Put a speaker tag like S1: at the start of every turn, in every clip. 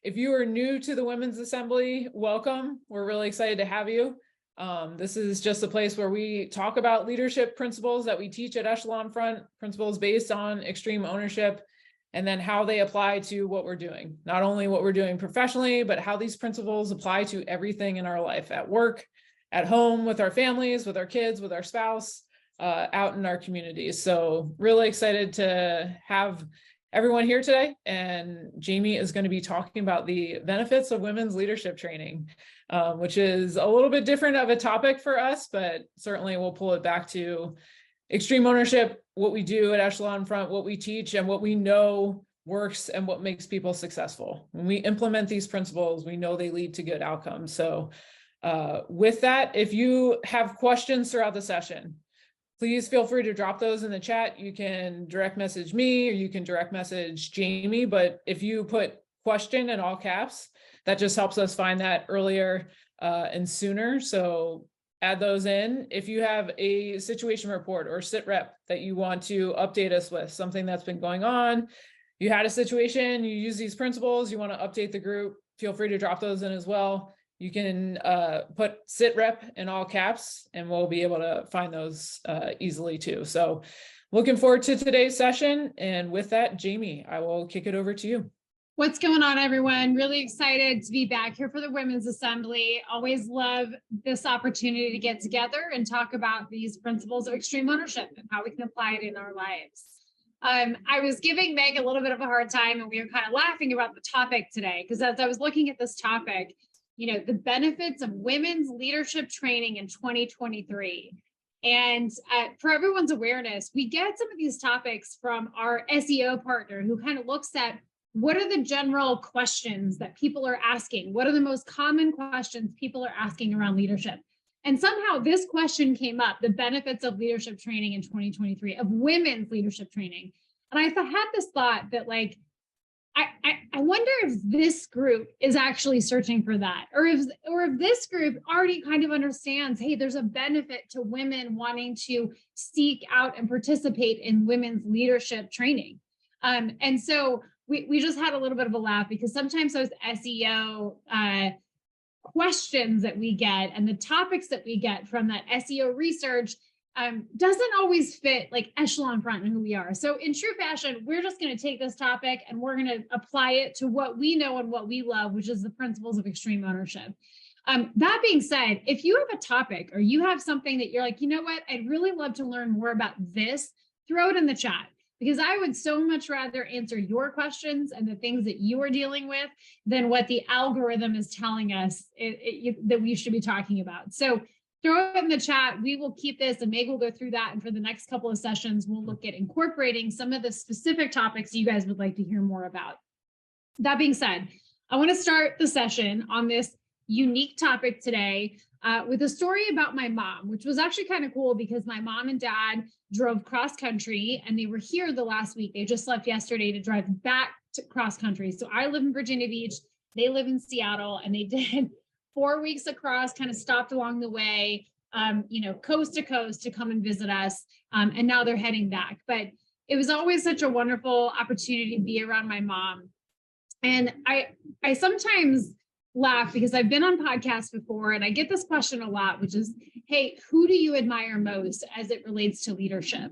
S1: If you are new to the Women's Assembly, welcome. We're really excited to have you. This is just a place where we talk about leadership principles that we teach at Echelon Front, principles based on extreme ownership, and then how they apply to what we're doing. Not only what we're doing professionally, but how these principles apply to everything in our life, at work, at home, with our families, with our kids, with our spouse, out in our communities. So really excited to have everyone here today. And Jamie is going to be talking about the benefits of women's leadership training, which is a little bit different of a topic for us, but certainly we'll pull it back to extreme ownership, what we do at Echelon Front, what we teach, and what we know works and what makes people successful. When we implement these principles, we know they lead to good outcomes. So with that, if you have questions throughout the session, please feel free to drop those in the chat. You can direct message me or you can direct message Jamie, but if you put question in all caps, that just helps us find that earlier and sooner. So add those in. If you have a situation report or sit rep that you want to update us with, something that's been going on, you had a situation, you use these principles, you want to update the group, feel free to drop those in as well. You can put sit rep in all caps and we'll be able to find those easily too. So looking forward to today's session. And with that, Jamie, I will kick it over to you.
S2: What's going on, everyone? Really excited to be back here for the Women's Assembly. Always love this opportunity to get together and talk about these principles of extreme ownership and how we can apply it in our lives. I was giving Meg a little bit of a hard time and we were kind of laughing about the topic today because as I was looking at this topic, you know, the benefits of women's leadership training in 2023. And for everyone's awareness, we get some of these topics from our SEO partner who kind of looks at what are the general questions that people are asking? What are the most common questions people are asking around leadership? And somehow this question came up, the benefits of leadership training in 2023, of women's leadership training. And I had this thought that like, I wonder if this group is actually searching for that, or if this group already kind of understands, hey, there's a benefit to women wanting to seek out and participate in women's leadership training. And so we just had a little bit of a laugh because sometimes those SEO questions that we get and the topics that we get from that SEO research doesn't always fit like Echelon Front and who we are. So in true fashion, we're just going to take this topic and we're going to apply it to what we know and what we love, which is the principles of extreme ownership. That being said, if you have a topic or you have something that you're like, you know what, I'd really love to learn more about this, throw it in the chat. Because I would so much rather answer your questions and the things that you are dealing with than what the algorithm is telling us that we should be talking about. So throw it in the chat. We will keep this and Meg will go through that. And for the next couple of sessions, we'll look at incorporating some of the specific topics you guys would like to hear more about. That being said, I want to start the session on this unique topic today with a story about my mom, which was actually kind of cool because my mom and dad drove cross country and they were here the last week. They just left yesterday to drive back to cross country. So I live in Virginia Beach, they live in Seattle, and they did 4 weeks across, kind of stopped along the way, you know, coast to coast to come and visit us. And now they're heading back. But it was always such a wonderful opportunity to be around my mom. And I sometimes laugh because I've been on podcasts before and I get this question a lot, which is, hey, who do you admire most as it relates to leadership?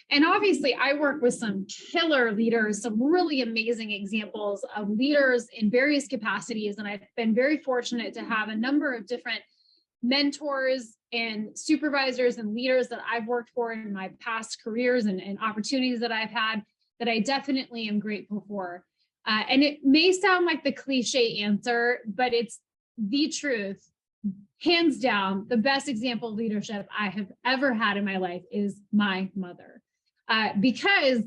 S2: And obviously I work with some killer leaders, some really amazing examples of leaders in various capacities. And I've been very fortunate to have a number of different mentors and supervisors and leaders that I've worked for in my past careers and opportunities that I've had that I definitely am grateful for. And it may sound like the cliche answer, but it's the truth. Hands down, the best example of leadership I have ever had in my life is my mother. Because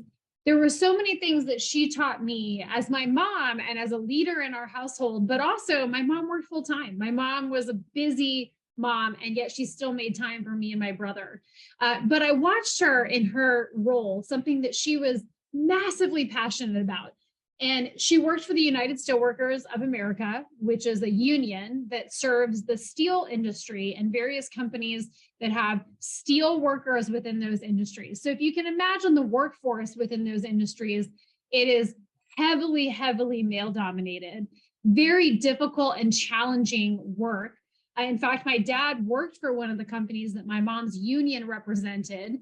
S2: there were so many things that she taught me as my mom and as a leader in our household, but also my mom worked full time. My mom was a busy mom, and yet she still made time for me and my brother. But I watched her in her role, something that she was massively passionate about. And she worked for the United Steelworkers of America, which is a union that serves the steel industry and various companies that have steel workers within those industries. So if you can imagine the workforce within those industries, it is heavily, heavily male dominated. very difficult and challenging work. In fact, my dad worked for one of the companies that my mom's union represented.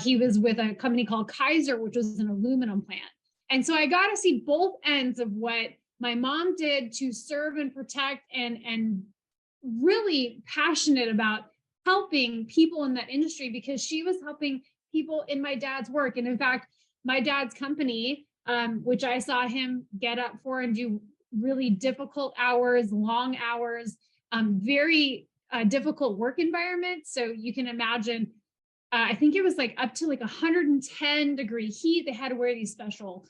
S2: He was with a company called Kaiser, which was an aluminum plant. And so I got to see both ends of what my mom did to serve and protect, and really passionate about helping people in that industry, because she was helping people in my dad's work. And in fact, my dad's company, which I saw him get up for and do really difficult hours, long hours, very difficult work environment. So you can imagine, I think it was like up to like 110-degree heat. They had to wear these special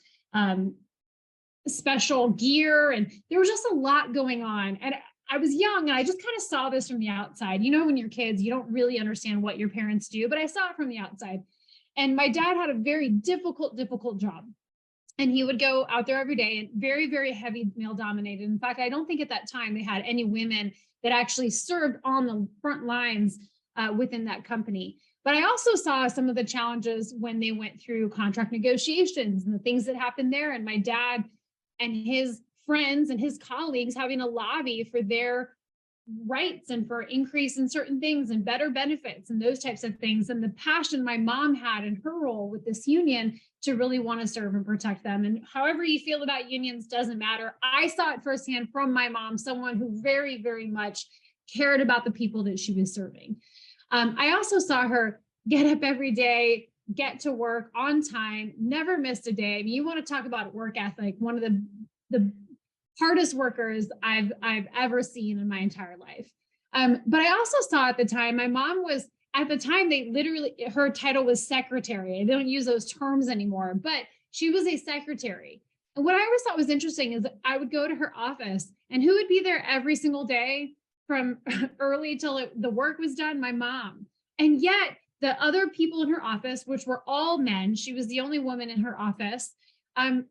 S2: gear, and there was just a lot going on. And I was young, and I just kind of saw this from the outside. You know, when you're kids, you don't really understand what your parents do, but I saw it from the outside. And my dad had a very difficult job. And he would go out there every day, and very, very heavy male dominated. In fact, I don't think at that time they had any women that actually served on the front lines within that company. But I also saw some of the challenges when they went through contract negotiations and the things that happened there. And my dad and his friends and his colleagues having to lobby for their rights and for increase in certain things and better benefits and those types of things. And the passion my mom had in her role with this union to really want to serve and protect them. And however you feel about unions doesn't matter. I saw it firsthand from my mom, someone who very, very much cared about the people that she was serving. I also saw her get up every day, get to work on time, never missed a day. I mean, you want to talk about work ethic, one of the hardest workers I've ever seen in my entire life. But I also saw at the time, my mom was, at the time, her title was secretary. They don't use those terms anymore, but she was a secretary. And what I always thought was interesting is that I would go to her office, and who would be there every single day from early till the work was done? My mom. And yet the other people in her office, which were all men, she was the only woman in her office,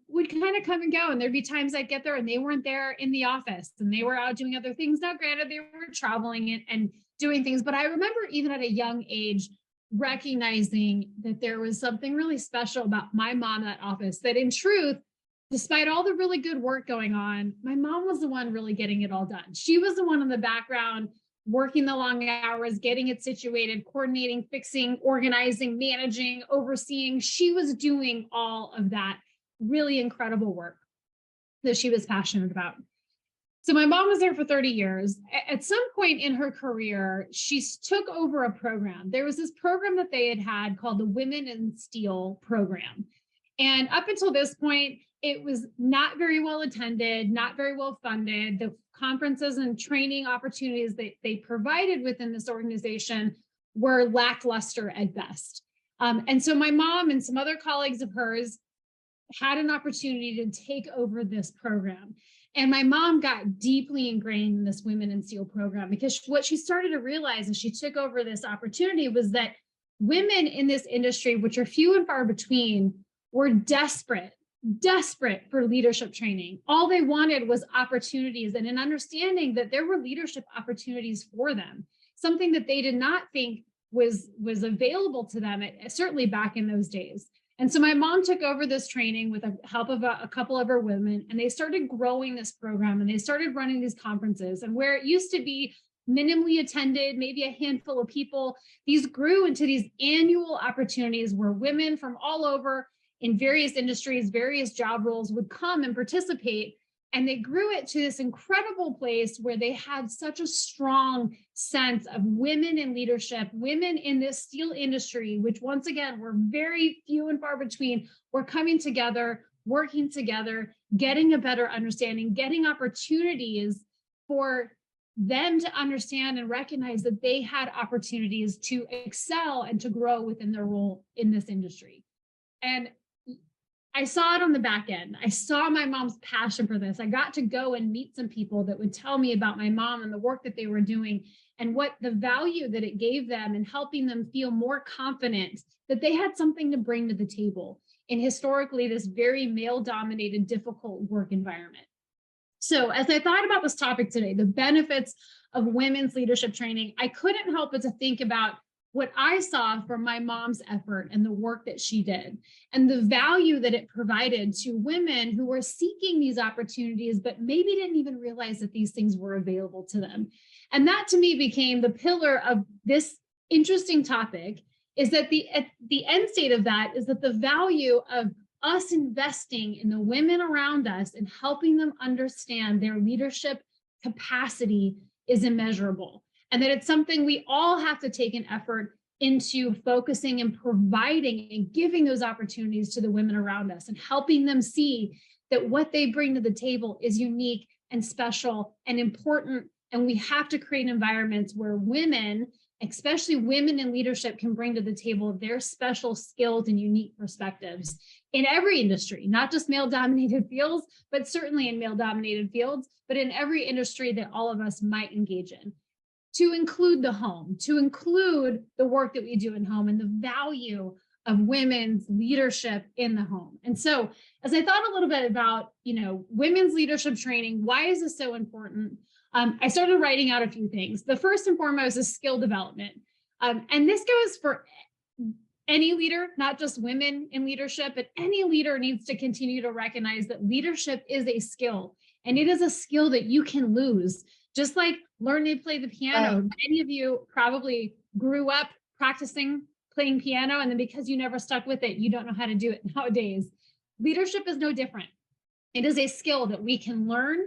S2: would kind of come and go. And there'd be times I'd get there and they weren't there in the office, and they were out doing other things. Now, granted, they were traveling and doing things, but I remember even at a young age, recognizing that there was something really special about my mom in that office, that in truth, despite all the really good work going on, my mom was the one really getting it all done. She was the one in the background, working the long hours, getting it situated, coordinating, fixing, organizing, managing, overseeing. She was doing all of that really incredible work that she was passionate about. So my mom was there for 30 years. At some point in her career, she took over a program. There was this program that they had called the Women in Steel program. And up until this point, it was not very well attended, not very well funded. The conferences and training opportunities that they provided within this organization were lackluster at best. And so my mom and some other colleagues of hers had an opportunity to take over this program. And my mom got deeply ingrained in this Women in Steel program, because what she started to realize as she took over this opportunity was that women in this industry, which are few and far between, were desperate for leadership training. All they wanted was opportunities and an understanding that there were leadership opportunities for them, something that they did not think was available to them, certainly back in those days. And so my mom took over this training with the help of a couple of her women, and they started growing this program, and they started running these conferences. And where it used to be minimally attended, maybe a handful of people, these grew into these annual opportunities where women from all over in various industries, various job roles would come and participate. And they grew it to this incredible place where they had such a strong sense of women in leadership, women in this steel industry, which once again, were very few and far between, were coming together, working together, getting a better understanding, getting opportunities for them to understand and recognize that they had opportunities to excel and to grow within their role in this industry. And I saw it on the back end. I saw my mom's passion for this. I got to go and meet some people that would tell me about my mom and the work that they were doing, and what the value that it gave them in helping them feel more confident that they had something to bring to the table in historically this very male-dominated, difficult work environment. So as I thought about this topic today, the benefits of women's leadership training, I couldn't help but to think about what I saw from my mom's effort and the work that she did and the value that it provided to women who were seeking these opportunities, but maybe didn't even realize that these things were available to them. And that to me became the pillar of this interesting topic, is that the end state of that is that the value of us investing in the women around us and helping them understand their leadership capacity is immeasurable. And that it's something we all have to take an effort into focusing and providing and giving those opportunities to the women around us and helping them see that what they bring to the table is unique and special and important. And we have to create environments where women, especially women in leadership, can bring to the table their special skills and unique perspectives in every industry, not just male-dominated fields, but certainly in male-dominated fields, but in every industry that all of us might engage in. To include the home, to include the work that we do in home and the value of women's leadership in the home. And so as I thought a little bit about, women's leadership training, why is this so important? I started writing out a few things. The first and foremost is skill development. And this goes for any leader, not just women in leadership, but any leader needs to continue to recognize that leadership is a skill, and it is a skill that you can lose. Just like learning to play the piano, many of you probably grew up practicing playing piano, and then because you never stuck with it, you don't know how to do it nowadays. Leadership is no different. It is a skill that we can learn,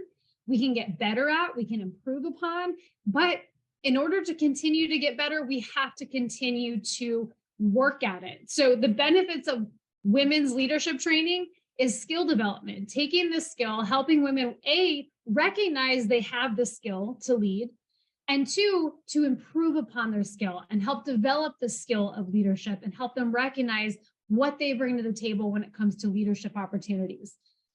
S2: we can get better at, we can improve upon, but in order to continue to get better, we have to continue to work at it. So the benefits of women's leadership training is skill development, taking the skill, helping women, recognize they have the skill to lead, and two, to improve upon their skill and help develop the skill of leadership and help them recognize what they bring to the table when it comes to leadership opportunities.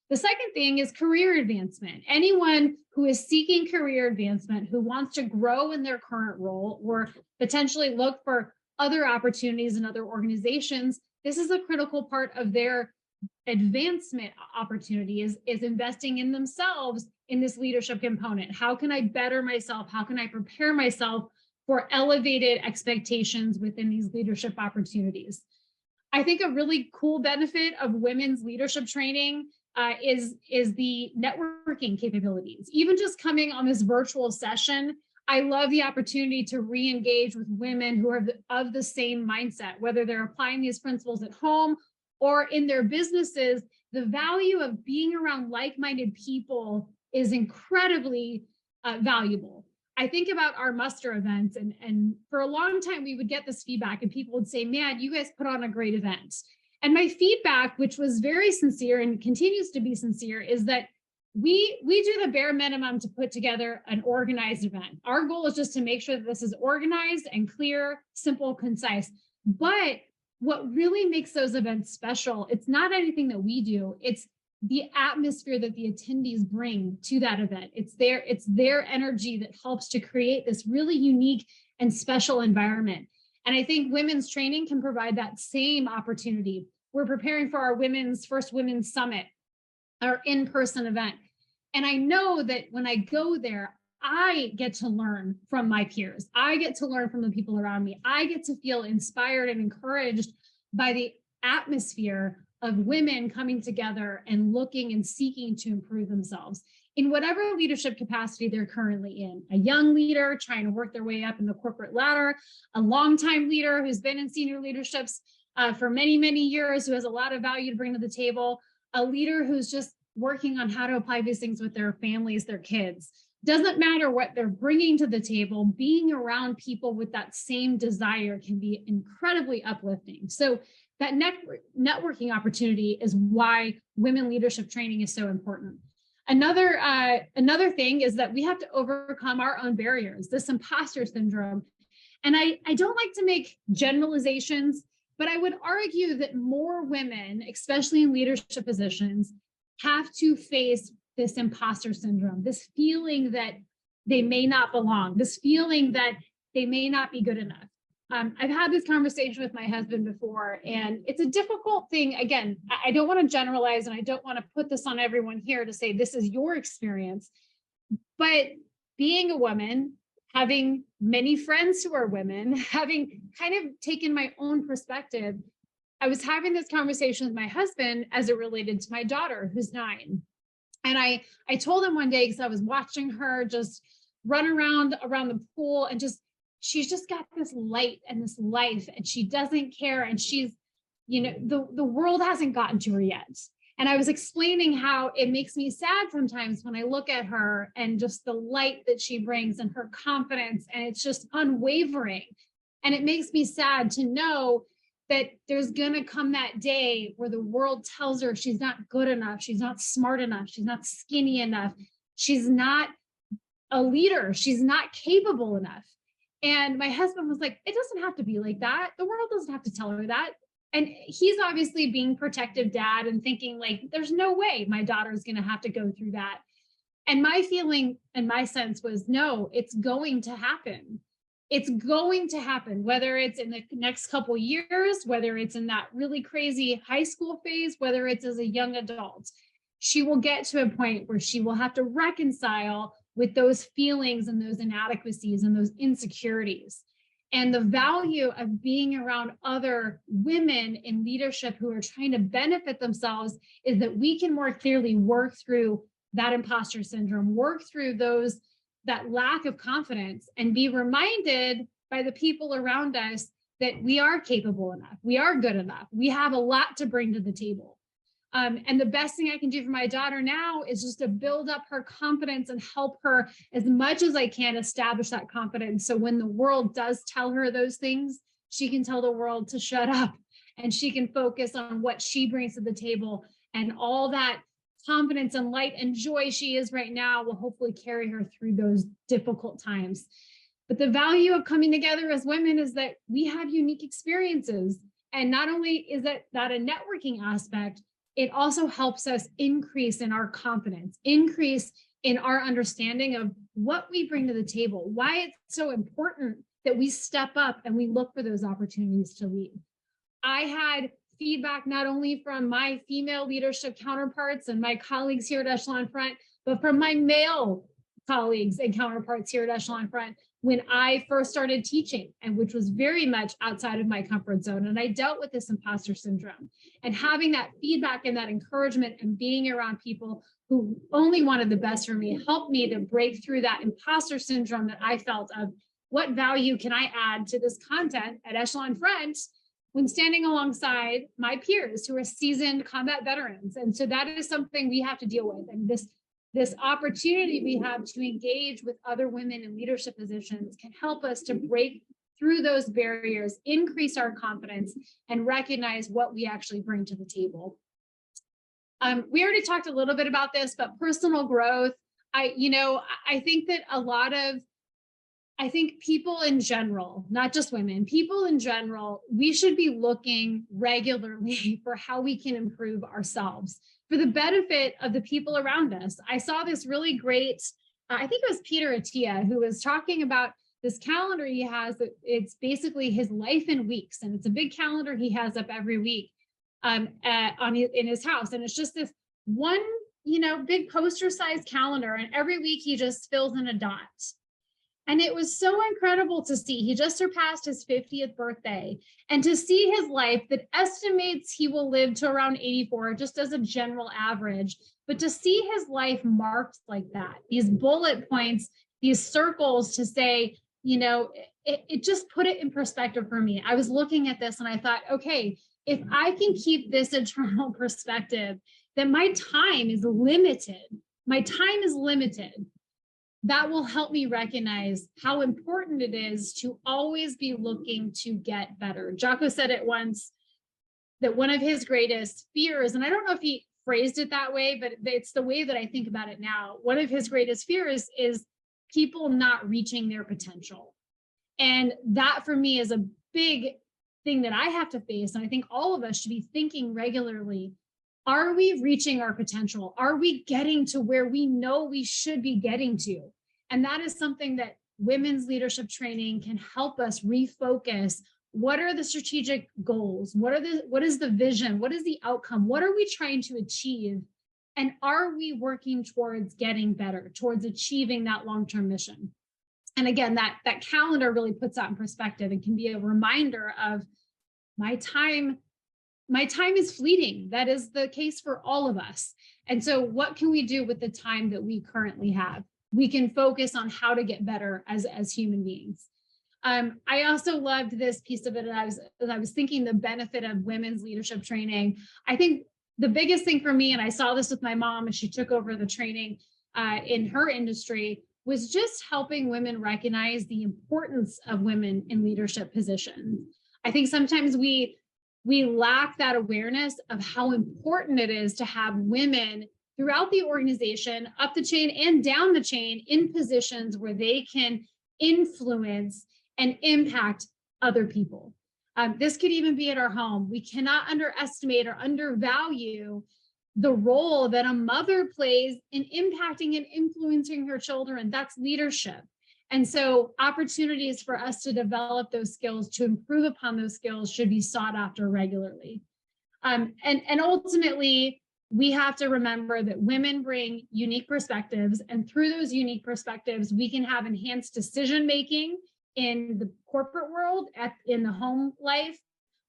S2: The second thing is career advancement. Anyone who is seeking career advancement, who wants to grow in their current role or potentially look for other opportunities in other organizations, this is a critical part of their advancement opportunity, is investing in themselves in this leadership component. How can I better myself? How can I prepare myself for elevated expectations within these leadership opportunities? I think a really cool benefit of women's leadership training is the networking capabilities. Even just coming on this virtual session, I love the opportunity to re-engage with women who are of the same mindset, whether they're applying these principles at home or in their businesses. The value of being around like-minded people is incredibly valuable. I think about our muster events, and for a long time, we would get this feedback and people would say, man, you guys put on a great event. And my feedback, which was very sincere and continues to be sincere, is that we do the bare minimum to put together an organized event. Our goal is just to make sure that this is organized and clear, simple, concise. But what really makes those events special, it's not anything that we do, it's the atmosphere that the attendees bring to that event. It's their energy that helps to create this really unique and special environment. And I think women's training can provide that same opportunity. We're preparing for our first women's summit, our in-person event. And I know that when I go there, I get to learn from my peers. I get to learn from the people around me. I get to feel inspired and encouraged by the atmosphere of women coming together and looking and seeking to improve themselves in whatever leadership capacity they're currently in. A young leader trying to work their way up in the corporate ladder, a longtime leader who's been in senior leaderships for many, many years, who has a lot of value to bring to the table, a leader who's just working on how to apply these things with their families, their kids. Doesn't matter what they're bringing to the table, being around people with that same desire can be incredibly uplifting. So that networking opportunity is why women leadership training is so important. Another thing is that we have to overcome our own barriers, this imposter syndrome. And I don't like to make generalizations, but I would argue that more women, especially in leadership positions, have to face this imposter syndrome, this feeling that they may not belong, this feeling that they may not be good enough. I've had this conversation with my husband before, and it's a difficult thing. Again, I don't want to generalize, and I don't want to put this on everyone here to say this is your experience, but being a woman, having many friends who are women, having kind of taken my own perspective, I was having this conversation with my husband as it related to my daughter, who's 9. And I told him one day, because I was watching her just run around the pool, and she's just got this light and this life, and she doesn't care. And she's, the world hasn't gotten to her yet. And I was explaining how it makes me sad sometimes when I look at her and just the light that she brings and her confidence, and it's just unwavering. And it makes me sad to know that there's going to come that day where the world tells her she's not good enough, she's not smart enough, she's not skinny enough, she's not a leader, she's not capable enough. And my husband was like, it doesn't have to be like that. The world doesn't have to tell her that. And he's obviously being protective dad and thinking like, there's no way my daughter's going to have to go through that. And my feeling and my sense was, no, it's going to happen. It's going to happen, whether it's in the next couple years, whether it's in that really crazy high school phase, whether it's as a young adult. She will get to a point where she will have to reconcile with those feelings and those inadequacies and those insecurities. And the value of being around other women in leadership who are trying to benefit themselves is that we can more clearly work through that imposter syndrome, work through that lack of confidence, and be reminded by the people around us that we are capable enough, we are good enough, we have a lot to bring to the table. And the best thing I can do for my daughter now is just to build up her confidence and help her as much as I can establish that confidence. So when the world does tell her those things, she can tell the world to shut up, and she can focus on what she brings to the table, and all that confidence and light and joy she is right now will hopefully carry her through those difficult times. But the value of coming together as women is that we have unique experiences. And not only is that a networking aspect, it also helps us increase in our confidence, increase in our understanding of what we bring to the table, why it's so important that we step up and we look for those opportunities to lead. I had feedback not only from my female leadership counterparts and my colleagues here at Echelon Front, but from my male colleagues and counterparts here at Echelon Front when I first started teaching, and which was very much outside of my comfort zone. And I dealt with this imposter syndrome, and having that feedback and that encouragement and being around people who only wanted the best for me helped me to break through that imposter syndrome that I felt of what value can I add to this content at Echelon Front when standing alongside my peers who are seasoned combat veterans. And so that is something we have to deal with. And this opportunity we have to engage with other women in leadership positions can help us to break through those barriers, increase our confidence, and recognize what we actually bring to the table. We already talked a little bit about this, but personal growth, I think that I think people in general, not just women, people in general, we should be looking regularly for how we can improve ourselves for the benefit of the people around us. I saw this really great, I think it was Peter Attia, who was talking about this calendar he has. It's basically his life in weeks, and it's a big calendar he has up every week in his house. And it's just this one, big poster-sized calendar, and every week he just fills in a dot. And it was so incredible to see. He just surpassed his 50th birthday, and to see his life that estimates he will live to around 84, just as a general average, but to see his life marked like that, these bullet points, these circles to say, it just put it in perspective for me. I was looking at this and I thought, okay, if I can keep this eternal perspective, that my time is limited, that will help me recognize how important it is to always be looking to get better. Jocko said it once, that one of his greatest fears, and I don't know if he phrased it that way, but it's the way that I think about it now. One of his greatest fears is people not reaching their potential. And that for me is a big thing that I have to face. And I think all of us should be thinking regularly, are we reaching our potential? Are we getting to where we know we should be getting to? And that is something that women's leadership training can help us refocus. What are the strategic goals? What is the vision? What is the outcome? What are we trying to achieve? And are we working towards getting better, towards achieving that long-term mission? And again, that calendar really puts that in perspective and can be a reminder of my time is fleeting. That is the case for all of us. And so what can we do with the time that we currently have? We can focus on how to get better as human beings. I also loved this piece of it as I was thinking the benefit of women's leadership training. I think the biggest thing for me, and I saw this with my mom as she took over the training in her industry, was just helping women recognize the importance of women in leadership positions. I think sometimes we lack that awareness of how important it is to have women throughout the organization, up the chain and down the chain, in positions where they can influence and impact other people. This could even be at our home. We cannot underestimate or undervalue the role that a mother plays in impacting and influencing her children. That's leadership. And so opportunities for us to develop those skills, to improve upon those skills, should be sought after regularly. And ultimately, we have to remember that women bring unique perspectives, and through those unique perspectives, we can have enhanced decision-making in the corporate world, in the home life,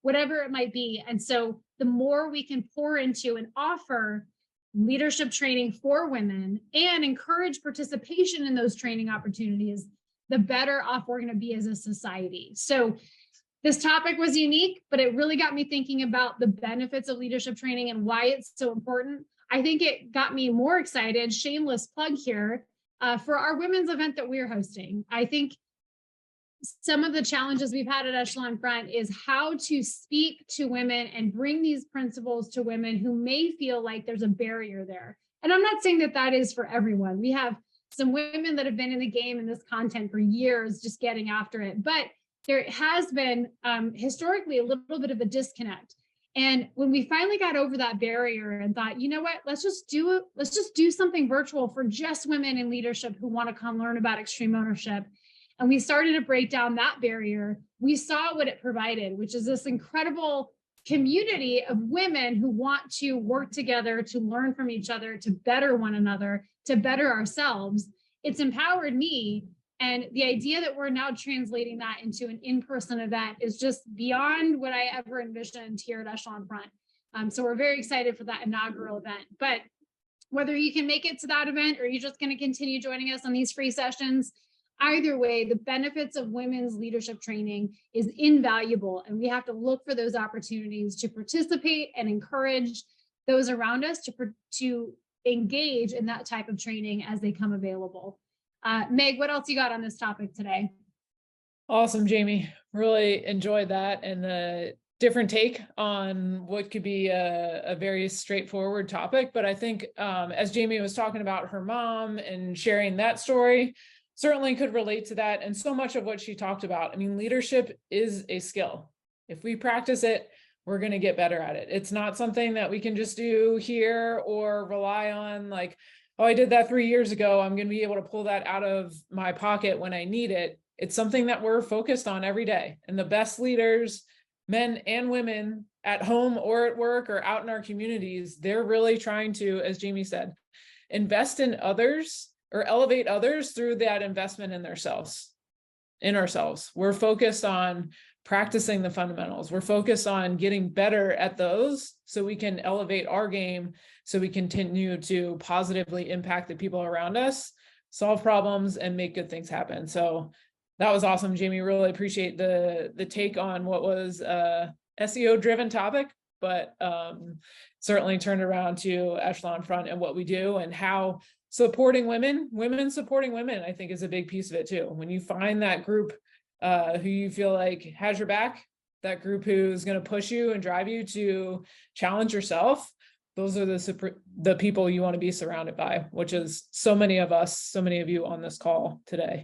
S2: whatever it might be. And so the more we can pour into and offer leadership training for women and encourage participation in those training opportunities, the better off we're going to be as a society. So this topic was unique, but it really got me thinking about the benefits of leadership training and why it's so important. I think it got me more excited, shameless plug here, for our women's event that we're hosting. I think some of the challenges we've had at Echelon Front is how to speak to women and bring these principles to women who may feel like there's a barrier there. And I'm not saying that that is for everyone. We have some women that have been in the game in this content for years, just getting after it. But there has been historically a little bit of a disconnect. And when we finally got over that barrier and thought, you know what, let's just do something virtual for just women in leadership who want to come learn about extreme ownership. And we started to break down that barrier. We saw what it provided, which is this incredible community of women who want to work together, to learn from each other, to better one another, to better ourselves. It's empowered me. And the idea that we're now translating that into an in-person event is just beyond what I ever envisioned here at Echelon Front. So we're very excited for that inaugural event. But whether you can make it to that event or you're just going to continue joining us on these free sessions, either way, the benefits of women's leadership training is invaluable, and we have to look for those opportunities to participate and encourage those around us to engage in that type of training as they come available. Meg, what else you got on this topic today?
S1: Awesome, Jamie. Really enjoyed that, and the different take on what could be a very straightforward topic. But I think as Jamie was talking about her mom and sharing that story, certainly could relate to that. And so much of what she talked about, I mean, leadership is a skill. If we practice it, we're going to get better at it. It's not something that we can just do here or rely on like, oh, I did that 3 years ago, I'm going to be able to pull that out of my pocket when I need it. It's something that we're focused on every day. And the best leaders, men and women at home or at work or out in our communities, they're really trying to, as Jamie said, invest in others or elevate others through that investment in ourselves. We're focused on practicing the fundamentals. We're focused on getting better at those so we can elevate our game, so we continue to positively impact the people around us, solve problems, and make good things happen. So that was awesome, Jamie. Really appreciate the take on what was a SEO driven topic, but certainly turned around to Echelon Front and what we do and how supporting women supporting women, I think is a big piece of it too. When you find that group who you feel like has your back, that group who's going to push you and drive you to challenge yourself, those are the people you want to be surrounded by, which is so many of us, so many of you on this call today.